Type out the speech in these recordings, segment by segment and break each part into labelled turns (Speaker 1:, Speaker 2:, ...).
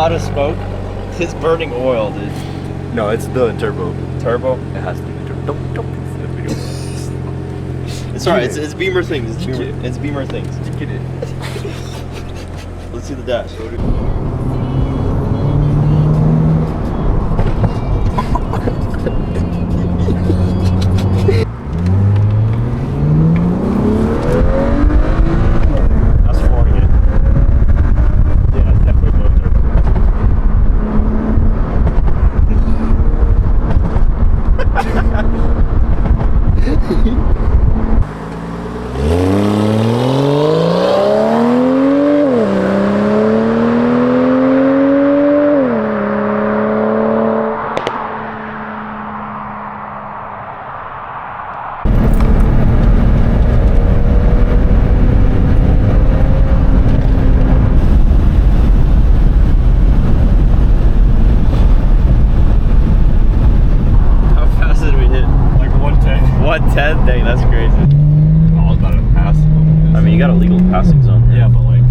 Speaker 1: amount of smoke is burning oil, dude.
Speaker 2: No, it's the turbo.
Speaker 1: Turbo?
Speaker 2: It has to be turbo. Don't see the video.
Speaker 1: It's alright, it's Beamer things. It's Beamer things.
Speaker 2: Get it.
Speaker 1: Let's see the dash. That's forming it. Yeah, that's definitely going turbo. How fast did we hit?
Speaker 2: Like 110.
Speaker 1: 110? Dang, that's crazy.
Speaker 2: I was about to pass.
Speaker 1: I mean, you got a legal passing zone.
Speaker 2: Yeah, but like.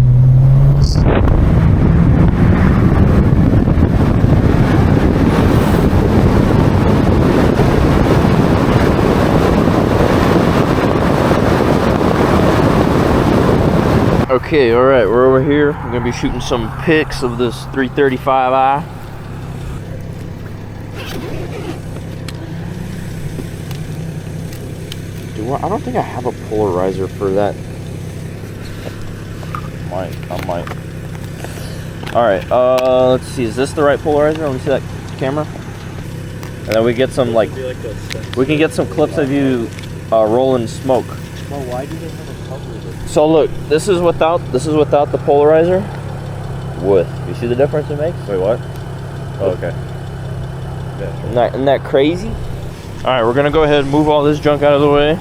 Speaker 1: Okay, alright, we're over here. We're gonna be shooting some pics of this 335i. I don't think I have a polarizer for that. I might. Alright, let's see, is this the right polarizer? Let me see that camera. And then we get some we can get some clips of you rolling smoke.
Speaker 2: Well, why do they have a cover?
Speaker 1: So look, this is without the polarizer. With, you see the difference it makes?
Speaker 2: Wait, what? Oh, okay. Yeah,
Speaker 1: Isn't that crazy? All right, we're gonna go ahead and move all this junk out of the way.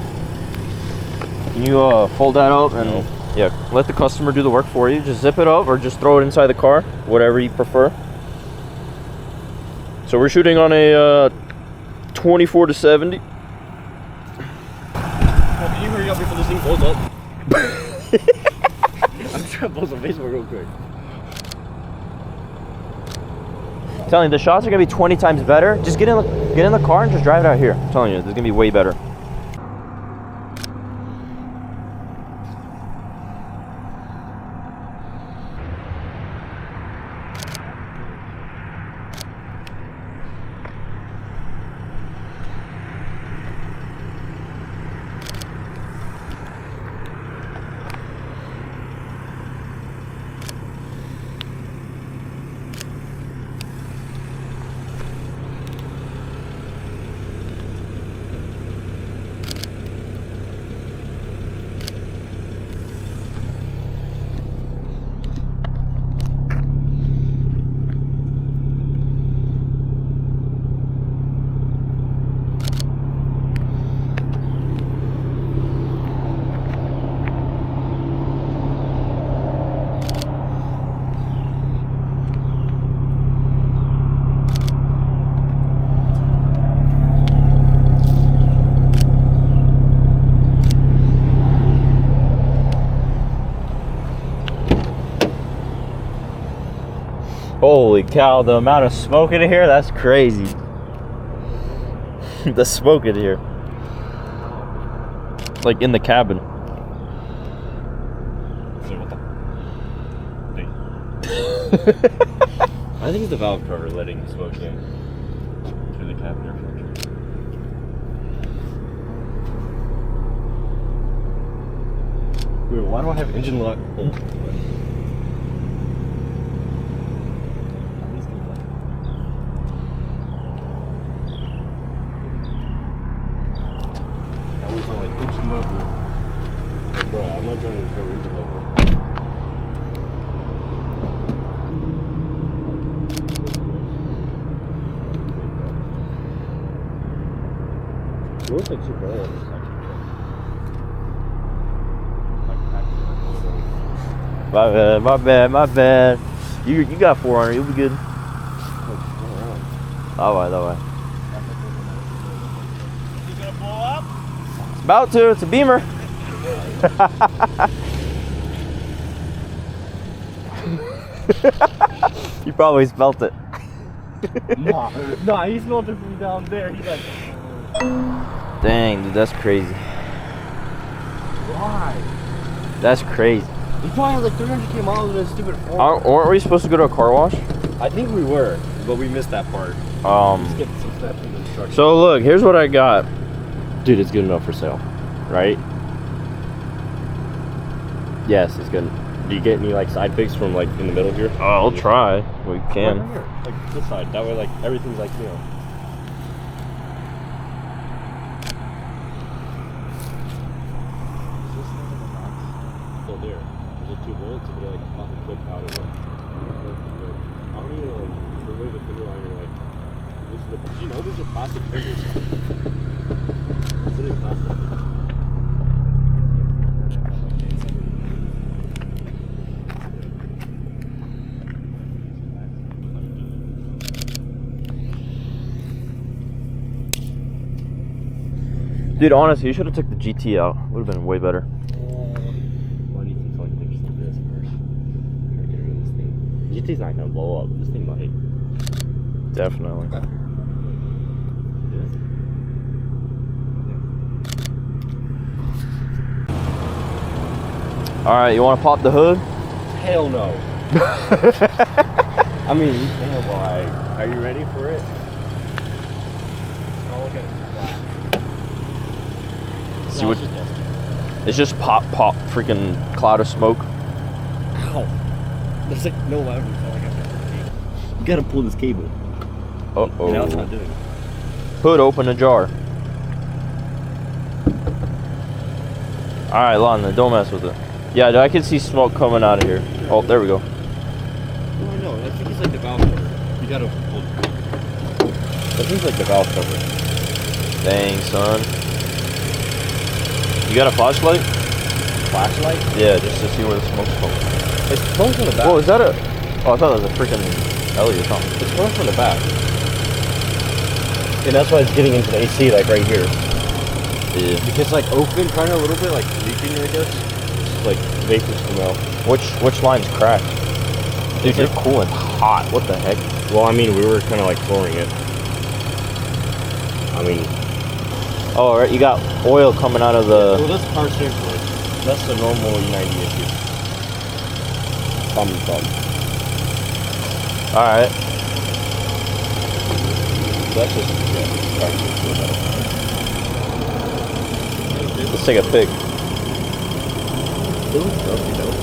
Speaker 1: Can you fold that up and yeah, let the customer do the work for you. Just zip it up or just throw it inside the car, whatever you prefer. So we're shooting on a 24-70.
Speaker 2: Can you hurry up before this thing blows up? I'm trying to blow some Facebook real quick.
Speaker 1: I'm telling you, the shots are gonna be 20 times better. Just get in the car and just drive it out here. I'm telling you, this is gonna be way better. Holy cow, the amount of smoke in here, that's crazy. The smoke in here. Like in the cabin.
Speaker 2: So what the?
Speaker 1: I think it's the valve cover letting smoke in.
Speaker 2: Through the cabin air filter. Wait, why do I have engine lock? Bro, I'm not trying to go engine level. It looks like super old.
Speaker 1: My bad. You got 400, you'll be good. That way.
Speaker 2: You gonna blow up?
Speaker 1: It's about to, it's a Beamer. You probably smelt it.
Speaker 2: Nah, he smelled it from down there. He's like,
Speaker 1: Dang, dude, that's crazy.
Speaker 2: why?
Speaker 1: That's crazy.
Speaker 2: He probably had like 300k miles in his stupid Ford.
Speaker 1: Weren't we supposed to go to a car wash?
Speaker 2: I think we were, but we missed that part. Skipped some steps in the instructions.
Speaker 1: So look, here's what I got.
Speaker 2: Dude, it's good enough for sale, right? Yes, it's good. Do you get any like side pics from like in the middle here?
Speaker 1: I'll try. We can.
Speaker 2: Right here, like this side. That way, like everything's like you know. Still there. There's like 2 bullets, and they're like fucking clipped out of it. I don't even like the way the finger liner like. This is the. You know, these are plastic fingers. It's literally plastic.
Speaker 1: Dude, honestly, you should have took the GT out. Would have been way better.
Speaker 2: Well, I need to like fix this first. Try to get rid of this thing. GT's not gonna blow up. This thing might.
Speaker 1: Definitely. All right, you want to pop the hood?
Speaker 2: Hell no. I mean, you can. Why? Are you ready for it? Oh, look at it.
Speaker 1: See what? It's just pop, freaking cloud of smoke.
Speaker 2: Ow. There's like no lever. You gotta pull this cable.
Speaker 1: Uh
Speaker 2: Now it's not
Speaker 1: oh.
Speaker 2: doing it.
Speaker 1: Hood open ajar. All right, Lana, don't mess with it. Yeah, I can see smoke coming out of here. Oh, there we go.
Speaker 2: No, I know. I think it's like the valve cover. You gotta pull. I think it's like the valve cover.
Speaker 1: Dang, son. You got a flashlight?
Speaker 2: Flashlight?
Speaker 1: Yeah, just to see where the smoke's coming.
Speaker 2: It's coming from the back.
Speaker 1: Whoa, is that a? Oh, I thought it was a freaking Ellie or something.
Speaker 2: It's coming from the back. And that's why it's getting into the AC, like right here.
Speaker 1: Yeah.
Speaker 2: Because like open, kind of a little bit like leaking, I guess. Just like vapors come out.
Speaker 1: Which line's cracked? Dude, you're cooling hot. What the heck?
Speaker 2: Well, I mean, we were kind of like flooring it. I mean,
Speaker 1: Oh, right, you got oil coming out of the.
Speaker 2: well, that's power steering fluid. That's the normal E90 issue. Problem.
Speaker 1: All right.
Speaker 2: That's just power steering fluid.
Speaker 1: Let's take a pic.
Speaker 2: It looks rusty though.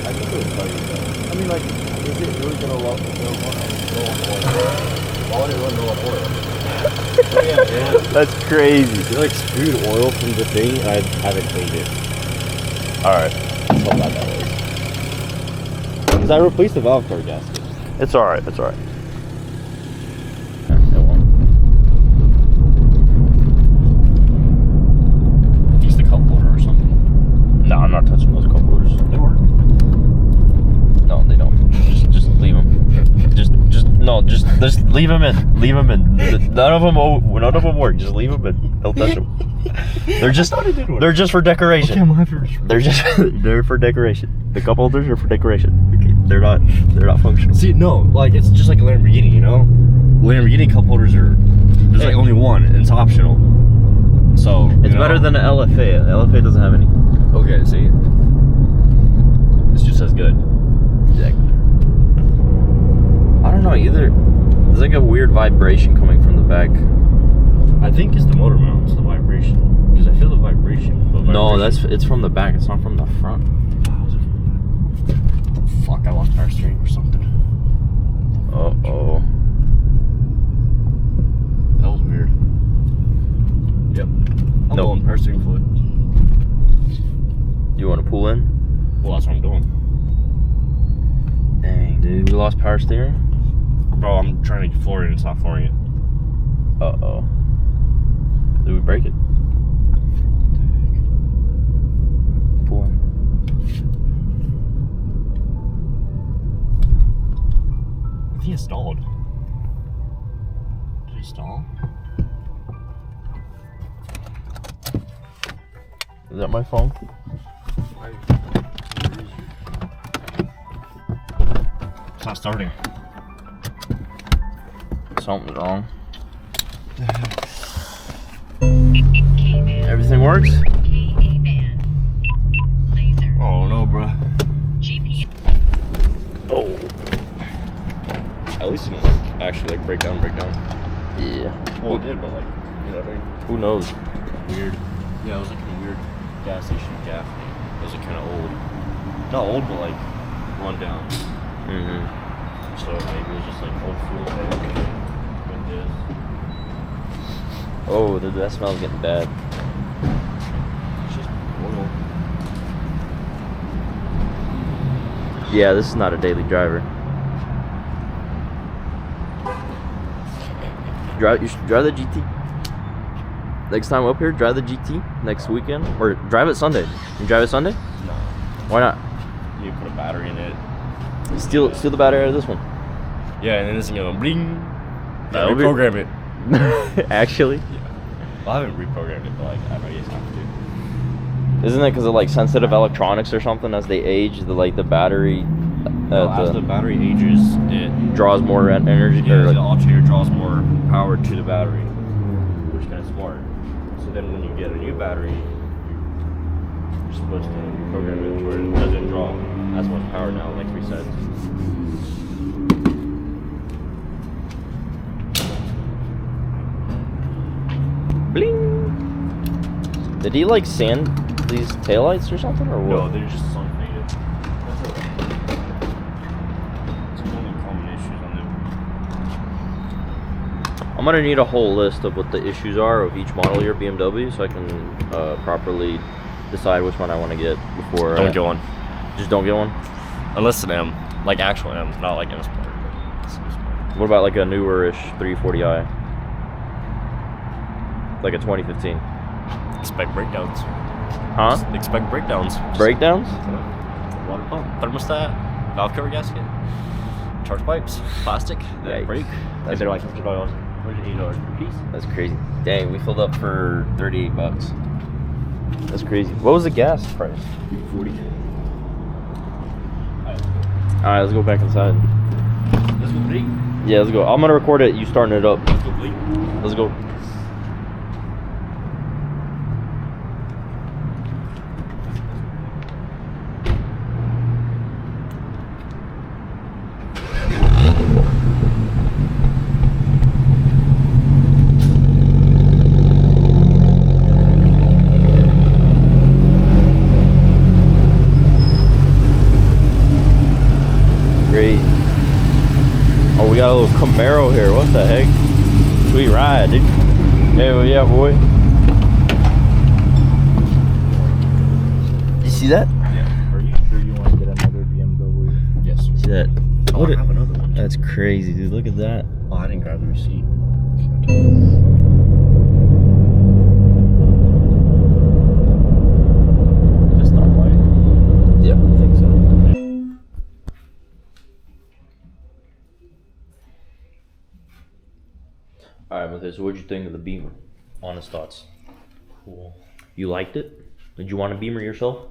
Speaker 2: I mean, like, is it really gonna go on oil? Why would it run low on oil?
Speaker 1: That's crazy.
Speaker 2: It like spewed oil from the thing, and I haven't cleaned it.
Speaker 1: All right.
Speaker 2: That's how bad that was. Because I replaced the valve cover gasket.
Speaker 1: It's all right. It's all right.
Speaker 2: Fix the cup holder or something.
Speaker 1: No, I'm not touching those cup holders.
Speaker 2: They work.
Speaker 1: No, they don't. Just leave them. Just leave them in. Leave them in. None of them work. Just leave them in. Don't touch them. They're just for decoration.
Speaker 2: Okay,
Speaker 1: They're for decoration. The cup holders are for decoration. Okay, they're not functional.
Speaker 2: See, no, like it's just like a Lamborghini, you know? Lamborghini cup holders there's like only one, and it's optional. So
Speaker 1: It's better than an LFA. The LFA doesn't have any.
Speaker 2: Okay, see, it's just as good.
Speaker 1: Exactly. I don't know either. There's like a weird vibration coming from the back.
Speaker 2: I think it's the motor mount, it's the vibration, because I feel the vibration.
Speaker 1: No, it's from the back. It's not from the front.
Speaker 2: How's it from the back? Fuck, I lost power steering or something.
Speaker 1: Uh-oh.
Speaker 2: That was weird. Yep. I'm
Speaker 1: Nope.
Speaker 2: going power steering fluid.
Speaker 1: You want to pull in?
Speaker 2: Well, that's what I'm doing.
Speaker 1: Dang, dude. We lost power steering?
Speaker 2: Bro, I'm trying to floor it and it's not flooring it.
Speaker 1: Uh-oh. Did we break it? Pull in.
Speaker 2: I think it stalled. Did it stall?
Speaker 1: Is that my phone?
Speaker 2: It's not starting.
Speaker 1: Something's wrong. Everything works?
Speaker 2: Oh no, bro.
Speaker 1: Oh.
Speaker 2: At least it didn't like actually like break down.
Speaker 1: Yeah.
Speaker 2: Well, it did, but like, you know what I mean?
Speaker 1: Who knows?
Speaker 2: Weird. Yeah, it was like a weird gas station gaff thing. It was like kind of old. Not old, but like run down. So maybe it was just like old fuel tank.
Speaker 1: Oh, dude, that smells getting bad.
Speaker 2: It's just oil.
Speaker 1: Yeah, this is not a daily driver. You should drive the GT. Next time up here, drive the GT next weekend. Or drive it Sunday. You drive it Sunday?
Speaker 2: No.
Speaker 1: Why not?
Speaker 2: You put a battery in it.
Speaker 1: Steal the battery out of this one.
Speaker 2: Yeah, and then it's gonna go bling.
Speaker 1: That'll be-
Speaker 2: Reprogram it.
Speaker 1: Actually?
Speaker 2: Yeah. Well, I haven't reprogrammed it, but like I just have to.
Speaker 1: Isn't it because of like sensitive electronics or something? As they age, the battery
Speaker 2: As the battery ages, it
Speaker 1: draws more energy.
Speaker 2: yeah,
Speaker 1: Or
Speaker 2: the
Speaker 1: like,
Speaker 2: alternator draws more power to the battery, which is kind of smart. So then when you get a new battery, you're supposed to program it to where it doesn't draw as much power now, like resets.
Speaker 1: bling. Did he like sand these taillights or something, or what?
Speaker 2: No, they're just sun faded. That's okay. It's only common issues on them.
Speaker 1: I'm gonna need a whole list of what the issues are of each model year BMW, so I can properly decide which one I want to get before.
Speaker 2: Don't get one.
Speaker 1: Just don't get one.
Speaker 2: Unless an M, like actual M, not like Msport.
Speaker 1: What about like a newer-ish 340i, like a 2015?
Speaker 2: Expect breakdowns.
Speaker 1: Huh?
Speaker 2: Expect breakdowns.
Speaker 1: Breakdowns?
Speaker 2: Water pump, thermostat, valve cover gasket, charge pipes, plastic,
Speaker 1: Yikes.
Speaker 2: brake.
Speaker 1: That's-
Speaker 2: And they're like $100, $180 per piece.
Speaker 1: That's crazy. Dang, we filled up for 38 bucks. That's crazy. What was the gas price?
Speaker 2: 40.
Speaker 1: All right, let's go back inside.
Speaker 2: Let's go bleak.
Speaker 1: Yeah, let's go. I'm gonna record it. You starting it up.
Speaker 2: Let's go bleak.
Speaker 1: Let's go. Great. Oh, we got a little Camaro here. What the heck? Sweet ride, dude. Hell yeah, boy. You see that?
Speaker 2: Yeah. Are you sure you want to get another BMW? Yes.
Speaker 1: See that?
Speaker 2: Oh,
Speaker 1: Look
Speaker 2: I
Speaker 1: at-
Speaker 2: have another one.
Speaker 1: That's crazy, dude. Look at that.
Speaker 2: Oh, I didn't grab the receipt. Just not white.
Speaker 1: Yep, I think so. Alright, Matthias, so what'd you think of the Beamer? Honest thoughts.
Speaker 2: Cool.
Speaker 1: You liked it? Did you want a Beamer yourself?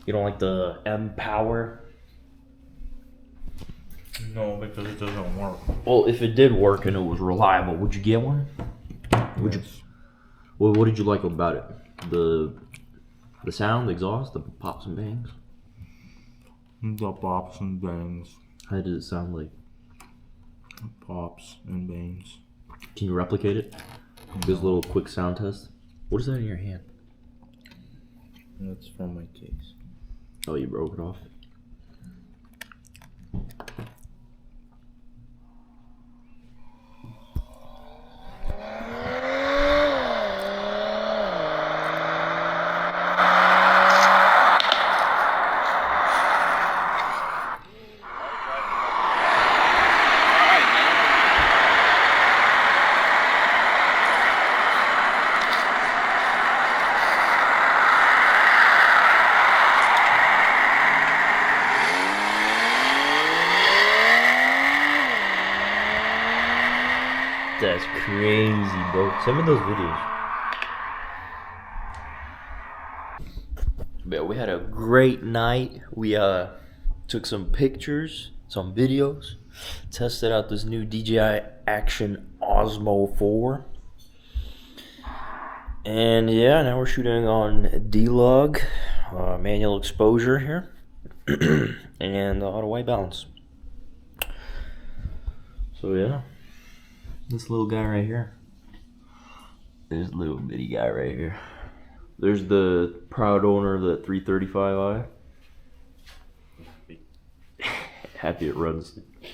Speaker 1: You don't like the M Power?
Speaker 2: No, because it doesn't work.
Speaker 1: Well, if it did work and it was reliable, would you get one? Would you? Well, what did you like about it? The sound, the exhaust, the pops and bangs?
Speaker 3: The pops and bangs.
Speaker 1: How did it sound like?
Speaker 3: Pops and bangs.
Speaker 1: Can you replicate it? This little quick sound test. What is that in your hand?
Speaker 3: That's from my case.
Speaker 1: Oh, you broke it off. That's crazy, bro. Send me those videos. But we had a great night. We took some pictures, some videos, tested out this new DJI Action Osmo 4. And yeah, now we're shooting on D-Log, manual exposure here, and auto white balance. So yeah, this little guy right here. This little bitty guy right here. There's the proud owner of the 335i. Happy it runs